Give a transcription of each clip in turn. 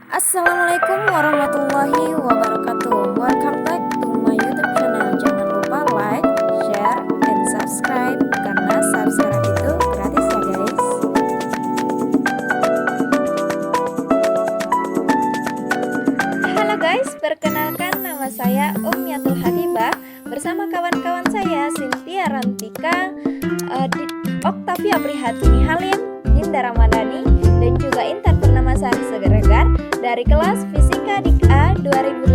Assalamualaikum warahmatullahi wabarakatuh. Welcome back to my YouTube channel. Jangan lupa like, share, and subscribe karena subscribe itu gratis ya guys. Halo guys, perkenalkan nama saya Ummiyatul Habibah bersama kawan-kawan saya Cynthia Rantika, Oktavia Prihatini Halim, Dinda Ramadhani, dan juga Intan Purnamasari Segeregar dari kelas Fisika Dik A 2018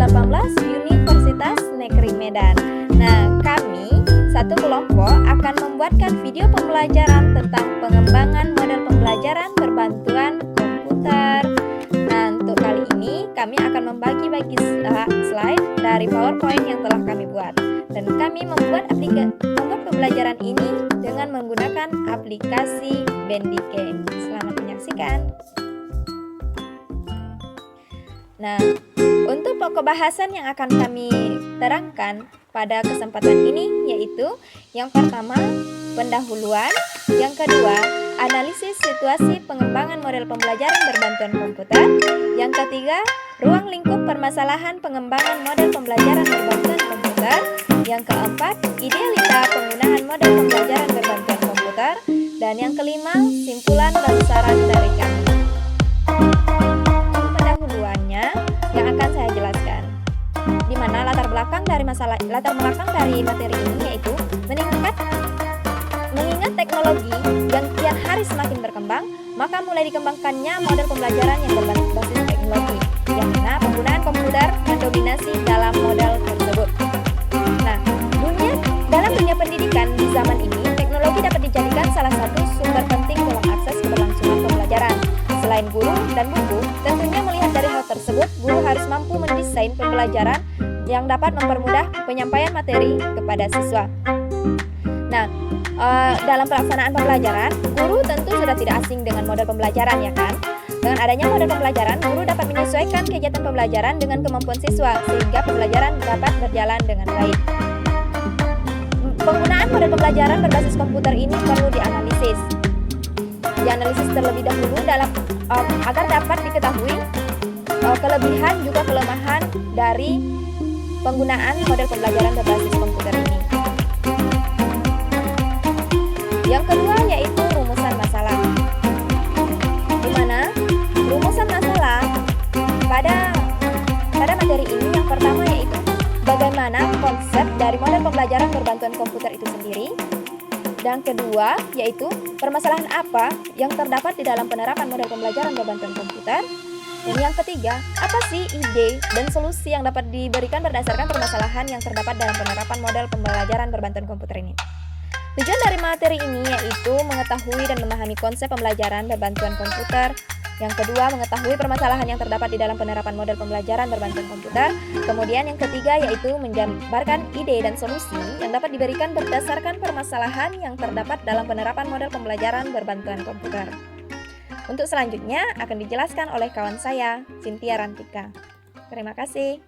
Universitas Negeri Medan. Nah, kami satu kelompok akan membuatkan video pembelajaran tentang pengembangan model pembelajaran berbantuan komputer. Nah, untuk kali ini kami akan membagi-bagi slide dari PowerPoint yang telah kami buat. Dan kami membuat pembelajaran ini dengan menggunakan aplikasi Bandicam. Selamat menyaksikan. Nah, untuk pokok bahasan yang akan kami terangkan pada kesempatan ini yaitu yang pertama, pendahuluan, yang kedua, analisis situasi pengembangan model pembelajaran berbantuan komputer, yang ketiga, ruang lingkup permasalahan pengembangan model pembelajaran berbantuan komputer, yang keempat, idealita penggunaan model pembelajaran berbantuan komputer, dan yang kelima, simpulan dan saran dari kami. Pendahuluannya yang akan saya jelaskan, di mana latar belakang dari materi ini yaitu mengingat teknologi yang kian hari semakin berkembang, maka mulai dikembangkannya model pembelajaran yang berbasis teknologi, yang mana penggunaan komputer mendominasi dalam model tersebut. Nah, dalam dunia pendidikan di zaman ini, teknologi dapat dijadikan salah satu sumber penting dalam akses keberlangsungan pembelajaran. Selain guru dan buku, tentunya melihat dari hal tersebut, guru harus mampu mendesain pembelajaran yang dapat mempermudah penyampaian materi kepada siswa. Nah, dalam pelaksanaan pembelajaran, guru tentu sudah tidak asing dengan model pembelajaran, ya kan? Dengan adanya model pembelajaran, guru dapat menyesuaikan kegiatan pembelajaran dengan kemampuan siswa, sehingga pembelajaran dapat berjalan dengan baik. Penggunaan model pembelajaran berbasis komputer ini perlu dianalisis terlebih dahulu agar dapat diketahui kelebihan juga kelemahan dari penggunaan model pembelajaran berbasis komputer ini. Yang kedua yaitu rumusan masalah, di mana rumusan masalah pada materi ini yang pertama yaitu bagaimana konsep dari model pembelajaran berbantuan komputer itu sendiri. Dan kedua, yaitu permasalahan apa yang terdapat di dalam penerapan model pembelajaran berbantuan komputer. Dan yang ketiga, apa sih ide dan solusi yang dapat diberikan berdasarkan permasalahan yang terdapat dalam penerapan model pembelajaran berbantuan komputer ini. Tujuan dari materi ini yaitu mengetahui dan memahami konsep pembelajaran berbantuan komputer. Yang kedua, mengetahui permasalahan yang terdapat di dalam penerapan model pembelajaran berbantuan komputer. Kemudian yang ketiga yaitu menjabarkan ide dan solusi yang dapat diberikan berdasarkan permasalahan yang terdapat dalam penerapan model pembelajaran berbantuan komputer. Untuk selanjutnya akan dijelaskan oleh kawan saya, Cynthia Rantika. Terima kasih.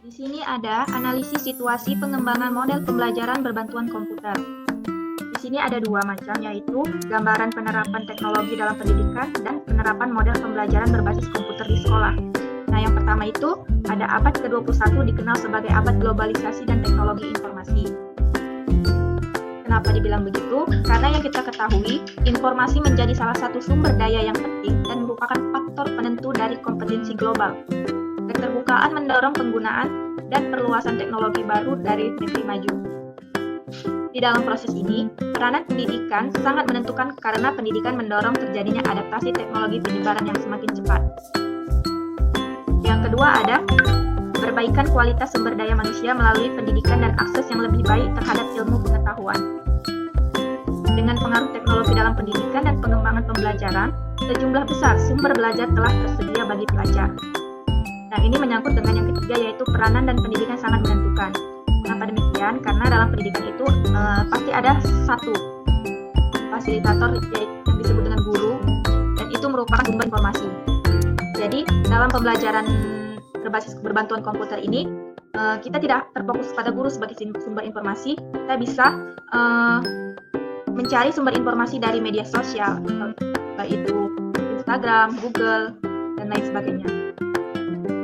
Di sini ada analisis situasi pengembangan model pembelajaran berbantuan komputer. Di sini ada dua macam, yaitu gambaran penerapan teknologi dalam pendidikan dan penerapan model pembelajaran berbasis komputer di sekolah. Nah, yang pertama itu ada abad ke-21 dikenal sebagai abad globalisasi dan teknologi informasi. Kenapa dibilang begitu? Karena yang kita ketahui, informasi menjadi salah satu sumber daya yang penting dan merupakan faktor penentu dari kompetensi global. Keterbukaan mendorong penggunaan dan perluasan teknologi baru dari negeri maju. Di dalam proses ini, peranan pendidikan sangat menentukan karena pendidikan mendorong terjadinya adaptasi teknologi penyebaran yang semakin cepat. Yang kedua ada perbaikan kualitas sumber daya manusia melalui pendidikan dan akses yang lebih baik terhadap ilmu pengetahuan. Dengan pengaruh teknologi dalam pendidikan dan pengembangan pembelajaran, sejumlah besar sumber belajar telah tersedia bagi pelajar. Nah, ini menyangkut dengan yang ketiga yaitu peranan dan pendidikan sangat menentukan. Kenapa demikian? Karena dalam pendidikan itu pasti ada satu fasilitator yang disebut dengan guru, dan itu merupakan sumber informasi. Jadi dalam pembelajaran berbasis berbantuan komputer ini kita tidak terfokus pada guru sebagai sumber informasi. Kita bisa mencari sumber informasi dari media sosial, baik itu Instagram, Google, dan lain sebagainya.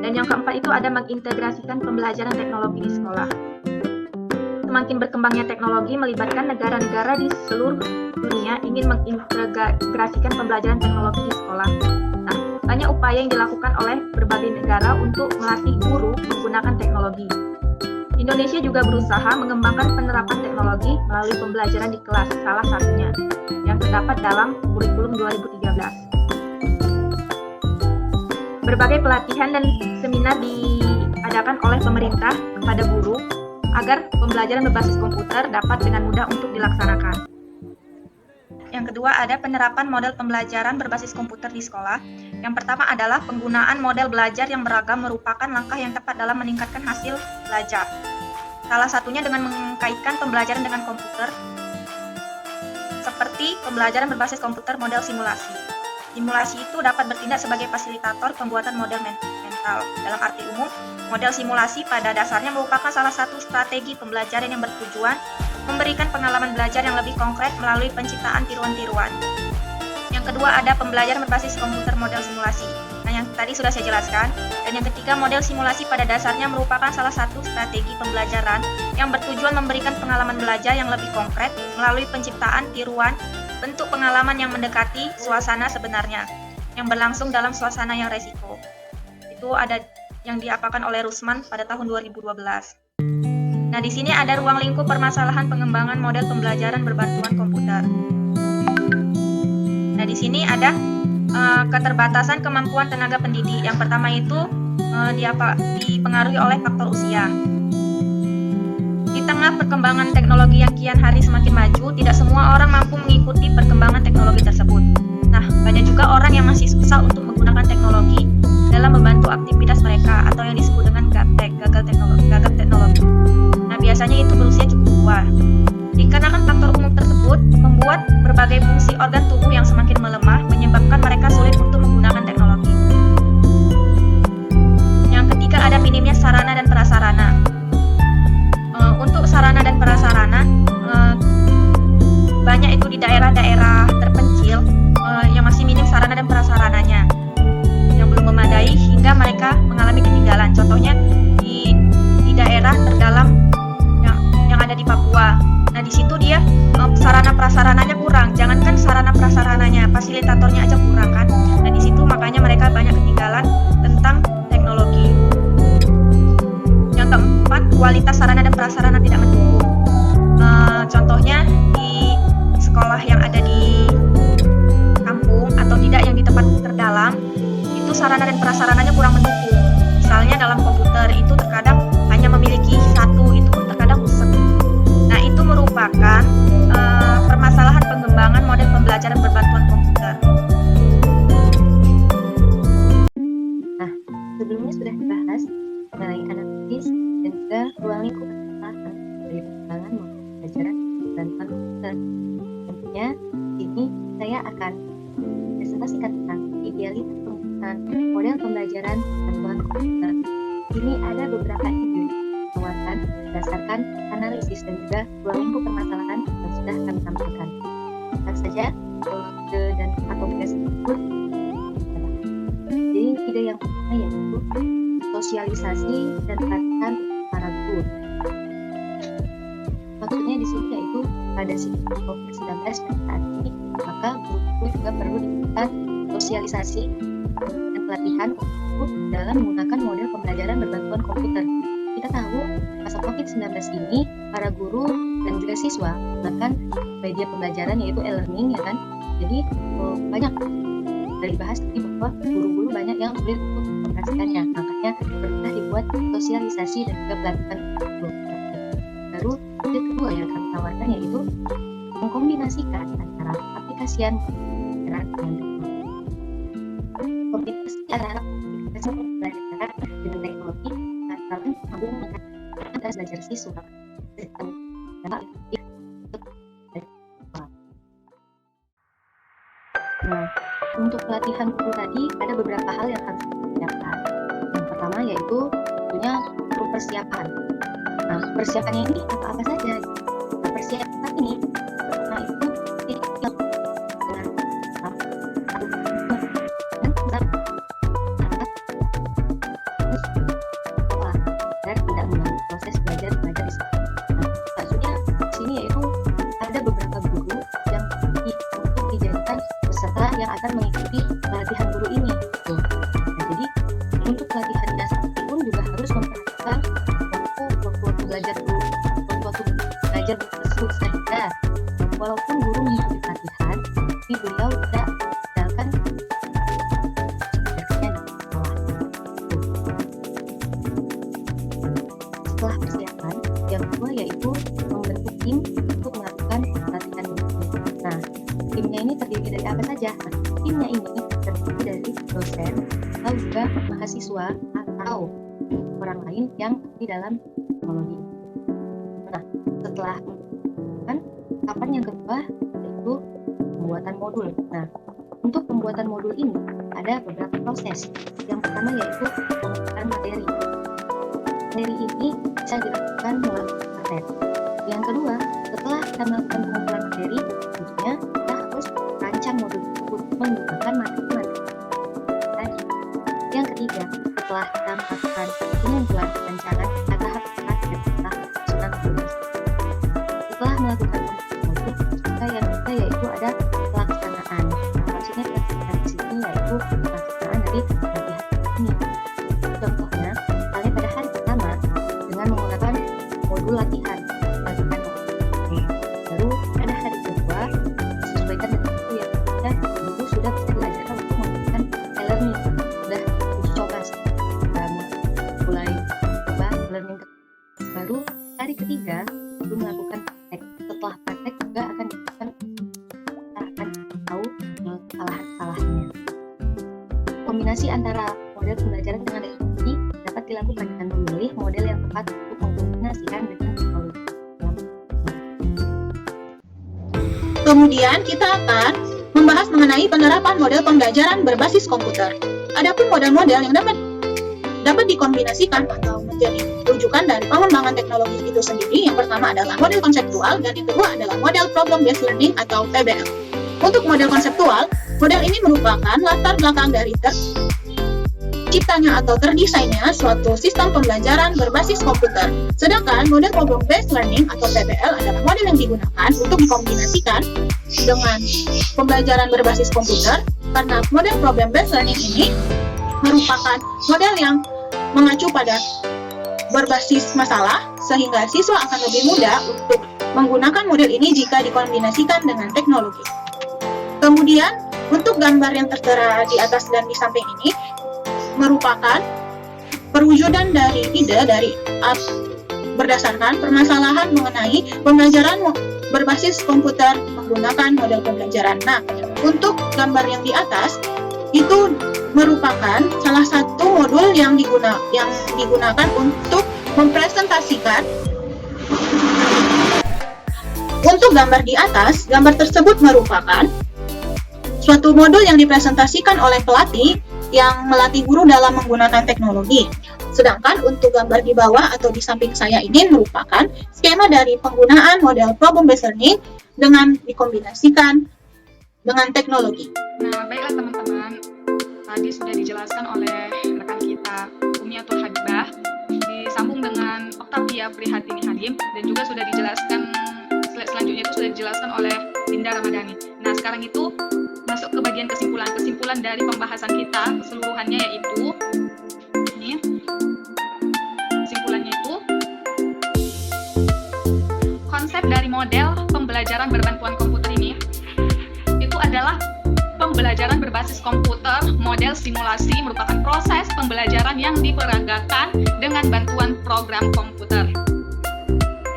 Dan yang keempat itu ada mengintegrasikan pembelajaran teknologi di sekolah. Semakin berkembangnya teknologi melibatkan negara-negara di seluruh dunia ingin mengintegrasikan pembelajaran teknologi di sekolah. Nah, banyak upaya yang dilakukan oleh berbagai negara untuk melatih guru menggunakan teknologi. Indonesia juga berusaha mengembangkan penerapan teknologi melalui pembelajaran di kelas, salah satunya yang terdapat dalam kurikulum 2013. Berbagai pelatihan dan seminar diadakan oleh pemerintah kepada guru agar pembelajaran berbasis komputer dapat dengan mudah untuk dilaksanakan. Yang kedua ada penerapan model pembelajaran berbasis komputer di sekolah. Yang pertama adalah penggunaan model belajar yang beragam merupakan langkah yang tepat dalam meningkatkan hasil belajar. Salah satunya dengan mengkaitkan pembelajaran dengan komputer, seperti pembelajaran berbasis komputer model simulasi. Simulasi itu dapat bertindak sebagai fasilitator pembuatan model mental. Dalam arti umum, model simulasi pada dasarnya merupakan salah satu strategi pembelajaran yang bertujuan memberikan pengalaman belajar yang lebih konkret melalui penciptaan tiruan-tiruan. Yang kedua ada pembelajaran berbasis komputer model simulasi. Nah, yang tadi sudah saya jelaskan. Dan yang ketiga, model simulasi pada dasarnya merupakan salah satu strategi pembelajaran yang bertujuan memberikan pengalaman belajar yang lebih konkret melalui penciptaan tiruan bentuk pengalaman yang mendekati suasana sebenarnya, yang berlangsung dalam suasana yang resiko. Itu ada yang diapakan oleh Rusman pada tahun 2012. Nah, di sini ada ruang lingkup permasalahan pengembangan model pembelajaran berbantuan komputer. Nah, di sini ada keterbatasan kemampuan tenaga pendidik. Yang pertama itu dipengaruhi oleh faktor usia. Di tengah perkembangan teknologi yang kian hari semakin maju, tidak semua orang mampu mengikuti perkembangan teknologi tersebut. Nah, banyak juga orang yang masih susah untuk menggunakan teknologi dalam membantu aktivitas mereka atau yang disebut dengan gaptek, gagap teknologi. Nah, biasanya itu berusia cukup tua. Dikarenakan faktor umum tersebut membuat berbagai fungsi organ tubuh yang semakin melemah menyebabkan mereka sulit untuk menggunakan teknologi. Yang ketiga ada minimnya sarana dan prasarana. Untuk sarana dan prasarana banyak itu di daerah-daerah terpencil yang masih minim sarana dan prasarananya yang belum memadai hingga mereka mengalami ketinggalan. Contohnya di daerah terdalam yang ada di Papua. Nah, di situ dia sarana prasarananya kurang. Jangankan sarana prasarananya, fasilitatornya aja kurang kan. Nah, di situ makanya mereka banyak ketinggalan tentang teknologi. Yang keempat, kualitas sarana dan prasarana tidak mendukung. Contohnya di sekolah yang ada di kampung atau tidak yang di tempat terdalam, itu sarana dan prasarananya kurang mendukung. Misalnya dalam komputer itu terkadang hanya memiliki satu, itu pun terkadang rusak. Nah, itu merupakan permasalahan pengembangan model pembelajaran berbantuan komputer. Nah, sebelumnya sudah dibahas mengenai analisis dan juga ruang lingkup permasalahan dari pengembangan model pembelajaran berbantuan komputer. Tentunya di sini saya akan presentasikan tentang idealitas penggunaan model pembelajaran berbantuan komputer. Ini ada beberapa ide muatan berdasarkan analisis dan juga ruang lingkup permasalahan yang sudah kami tampilkan. Lihat saja ide dan atau ide tersebut. Jadi ide yang pertama yaitu sosialisasi dan pelatihan para guru. Maksudnya di sini yaitu pada situasi COVID-19 dan saat ini, maka guru juga perlu diberikan sosialisasi dan pelatihan dalam menggunakan model pembelajaran berbantuan komputer. Kita tahu masa COVID-19 ini para guru dan juga siswa menggunakan media pembelajaran yaitu e-learning, ya kan. Jadi banyak dari bahas tadi bahwa guru-guru banyak yang sulit untuk mengoperasikannya, makanya perlulah dibuat sosialisasi dan juga pelatihan guru. Baru ide kedua yang kami tawarkan yaitu mengkombinasikan antara aplikasian pembelajaran dengan teknologi. Kombinasi antara aplikasi pembelajaran dengan teknologi akan menghubungkan antara belajar siswa dan Nah, untuk pelatihan guru tadi ada beberapa hal yang harus dipersiapkan. Yang pertama yaitu tentunya perlu persiapan. Nah, persiapannya ini apa saja? Nah, persiapan ini pertama itu Setelah persiapan, yang kedua yaitu membentuk tim untuk melakukan pelatihan ini. Nah, timnya ini terdiri dari apa saja? Nah, timnya ini terdiri dari dosen atau juga mahasiswa atau orang lain yang di dalam teknologi. Nah, setelah tahapan yang kedua yaitu pembuatan modul. Nah, untuk pembuatan modul ini ada beberapa proses. Yang pertama yaitu pembuatan materi. Materi ini bisa dilakukan melalui internet. Yang kedua, setelah kita melakukan pengumpulan materi, tentunya kita harus rancang modul tersebut menggunakan materi-materi tadi. Yang ketiga, setelah kita melakukan pengumpulan rancangan, kita tahap dan tahap susunan modul. Setelah melakukan pengumpulan modul, maka yang ketiga yaitu ada pelaksanaan. Maksudnya pelaksanaan di sini yaitu pelaksanaan dari latihan ini. Contohnya, misalnya pada hari pertama dengan menggunakan modul latihan. Baru pada hari kedua disesuaikan dengan itu ya, dan guru sudah bisa diajarkan untuk menggunakan e-learning, sudah uji coba, sudah mulai coba e-learning. Baru hari ketiga guru melakukan praktek. Setelah praktek juga akan dilakukan, kita akan tahu kesalahan-kesalahannya. Kombinasi antara model pembelajaran dengan teknologi dapat dilakukan dengan memilih model yang tepat untuk mengkombinasikan dengan teknologi. Kemudian kita akan membahas mengenai penerapan model pembelajaran berbasis komputer. Adapun model-model yang dapat dikombinasikan atau menjadi rujukan dari pengembangan teknologi itu sendiri, yang pertama adalah model konseptual dan yang kedua adalah model problem based learning atau PBL. Untuk model konseptual, model ini merupakan latar belakang dari terciptanya atau terdesainnya suatu sistem pembelajaran berbasis komputer. Sedangkan model problem based learning atau PBL adalah model yang digunakan untuk dikombinasikan dengan pembelajaran berbasis komputer, karena model problem based learning ini merupakan model yang mengacu pada berbasis masalah, sehingga siswa akan lebih mudah untuk menggunakan model ini jika dikombinasikan dengan teknologi. Kemudian, untuk gambar yang tertera di atas dan di samping ini merupakan perwujudan dari ide dari berdasarkan permasalahan mengenai pembelajaran berbasis komputer menggunakan model pembelajaran. Nah, untuk gambar yang di atas itu merupakan salah satu modul yang digunakan untuk mempresentasikan. Untuk gambar di atas, gambar tersebut merupakan suatu modul yang dipresentasikan oleh pelatih yang melatih guru dalam menggunakan teknologi. Sedangkan untuk gambar di bawah atau di samping saya ini merupakan skema dari penggunaan model problem based learning dengan dikombinasikan dengan teknologi. Nah, baiklah teman-teman, tadi sudah dijelaskan oleh rekan kita Umiatul Habibah, disambung dengan Octavia Prihatini Halim, dan juga sudah dijelaskan selanjutnya itu sudah dijelaskan oleh Linda Ramadhani. Nah, sekarang itu masuk ke bagian kesimpulan dari pembahasan kita keseluruhannya, yaitu ini kesimpulannya itu konsep dari model pembelajaran berbantuan komputer ini itu adalah pembelajaran berbasis komputer. Model simulasi merupakan proses pembelajaran yang diperagakan dengan bantuan program komputer.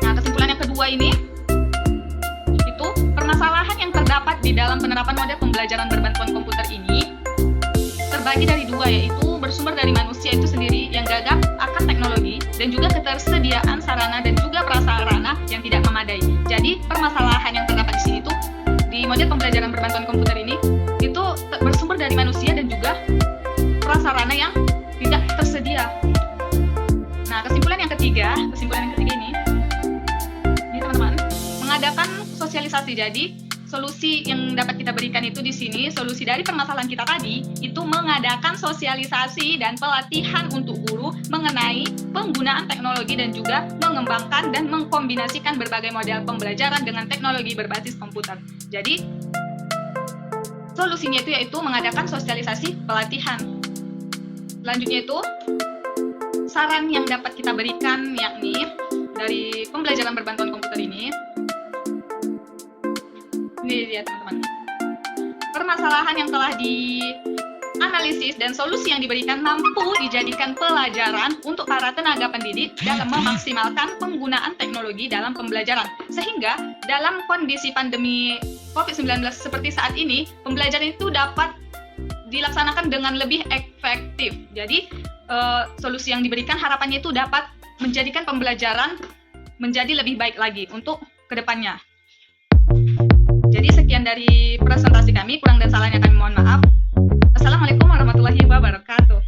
Nah, kesimpulan yang kedua ini permasalahan yang terdapat di dalam penerapan model pembelajaran berbantuan komputer ini terbagi dari dua, yaitu bersumber dari manusia itu sendiri yang gagap akan teknologi dan juga ketersediaan sarana dan juga prasarana yang tidak memadai. Jadi permasalahan yang terdapat di sini tuh di model pembelajaran berbantuan komputer ini itu bersumber dari manusia dan juga prasarana yang tidak tersedia. Nah, kesimpulan yang ketiga ini teman-teman, mengadakan sosialisasi. Jadi solusi yang dapat kita berikan itu di sini, solusi dari permasalahan kita tadi itu mengadakan sosialisasi dan pelatihan untuk guru mengenai penggunaan teknologi dan juga mengembangkan dan mengkombinasikan berbagai model pembelajaran dengan teknologi berbasis komputer. Jadi solusinya itu yaitu mengadakan sosialisasi pelatihan. Selanjutnya itu saran yang dapat kita berikan yakni dari pembelajaran berbantuan komputer ini lihat teman-teman, permasalahan yang telah analisis dan solusi yang diberikan mampu dijadikan pelajaran untuk para tenaga pendidik dalam memaksimalkan penggunaan teknologi dalam pembelajaran. Sehingga dalam kondisi pandemi COVID-19 seperti saat ini, pembelajaran itu dapat dilaksanakan dengan lebih efektif. Jadi, solusi yang diberikan harapannya itu dapat menjadikan pembelajaran menjadi lebih baik lagi untuk kedepannya. Jadi sekian dari presentasi kami, kurang dan salahnya kami mohon maaf. Assalamualaikum warahmatullahi wabarakatuh.